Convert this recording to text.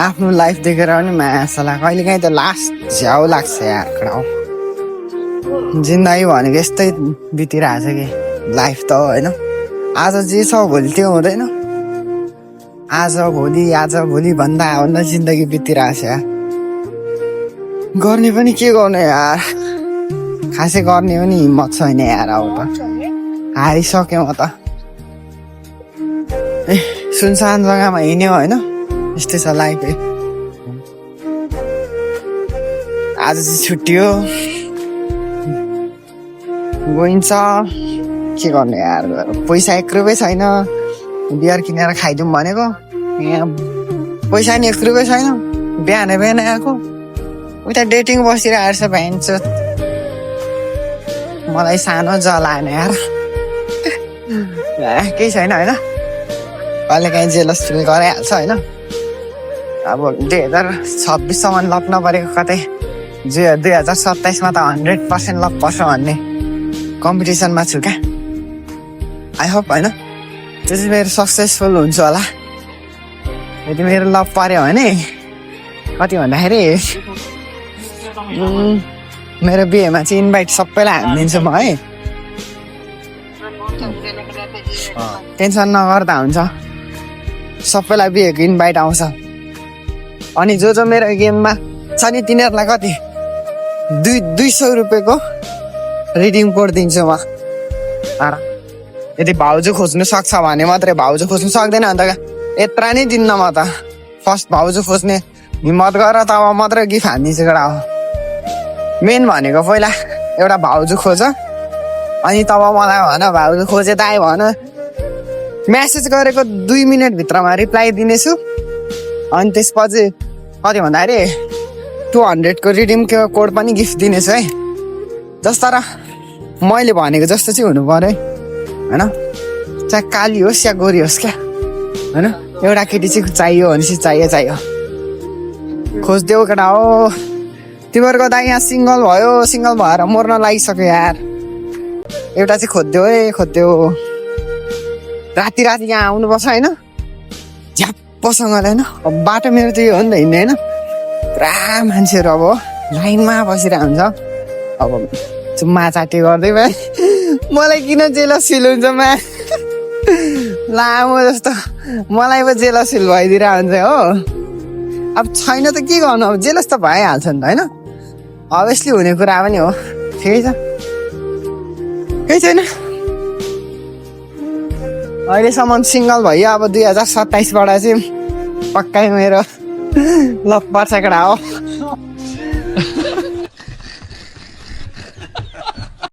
आफ्नो लाइफ देखेर पनि मासला कहिले काहीँ त लास्ट झ्याउ लाग्छ यार क्रौ जिन्दगी भनेको यस्तै बितिरहेछ कि लाइफ त होइन आज जे छ भोलि त्यो हुँदैन आज भोलि भन्दा जिन्दगी बितिरहेछ यार गर्ने पनि के गर्ने यार खासै गर्ने पनि हिम्मत छैन यार अब त हारिसक्यो म त ए सुनसान जग्गामा हिँड्यो होइन यस्तै छ लाइफ आज चाहिँ छुट्टी हो गइन्छ के गर्ने यार पैसा 1 रुपियाँ छैन बियर किनेर खाइदिउँ भनेको यहाँ पैसा नि 1 रुपियाँ छैन बिहान आएको उता डेटिङ बसिरहेको छ भ्यान्छ मलाई सानो जलाएन यार केही छैन होइन कहिले काहीँ जेलस फिल गराइहाल्छ होइन अब 2026सम्म लप्न परेको कतै 2027मा त 100% लप पर्छ भन्ने कम्पिटिसनमा छु क्या आई होप होइन त्यो चाहिँ मेरो सक्सेसफुल हुन्छ होला यदि मेरो लभ पर्यो भने कति भन्दाखेरि मेरो बिहेमा चाहिँ इन्भाइट सबैलाई हानिदिन्छु म है टेन्सन नगर्दा हुन्छ सबैलाई बिहेको इन्भाइट आउँछ अनि जो मेरो गेममा छ नि तिनीहरूलाई कति 200 रुपियाँको रिडिङ कोड दिन्छु म यदि भाउजू खोज्नु सक्छ भने मात्रै भाउजू खोज्नु सक्दैन अन्त यत्रा नै दिन्न म त फर्स्ट भाउजू खोज्ने हिम्मत गरेर तब मात्रै गिफ्ट हानिदिन्छु एउटा हो मेन भनेको पहिला एउटा भाउजू खोज अनि तब मलाई भन भाउजू खोजे त आयो भन म्यासेज गरेको 2 मिनटभित्रमा रिप्लाई दिनेछु अनि त्यसपछि कति भन्दाखेरि 200 को रिडिम कोड पनि गिफ्ट दिनेछु है जस्तो र मैले भनेको जस्तो चाहिँ हुनु पर्यो होइन चाहे काली होस् या गोरी होस् क्या होइन एउटा केटी चाहिँ चाहियो भनेपछि चाहियो खोजिदेऊ केटा हो तिमीहरूको दाइ यहाँ सिङ्गल भएर मर्न लागिसक्यो यार एउटा चाहिँ खोजिदेऊ राति यहाँ आउनुपर्छ होइन झ्याप्पसँगले होइन अब बाटो मेरो त यो हो नि त हिँड्ने होइन पुरा मान्छेहरू अब लाइनमा बसिरहेको हुन्छ अब चुम्मा चाटी गर्दै भाइ मलाई किन जेलस फिल हुन्छ लामो जस्तो मलाई पो जेलस फिल भइदिरहेको हुन्छ हो अब छैन त के गर्नु अब जेलस त भइहाल्छ नि त होइन अभियसली हुने कुरा पनि हो ठिकै छ केही छैन अहिलेसम्म सिङ्गल भयो अब 2027बाट चाहिँ पक्कै मेरो लभ पर्छ केटा हो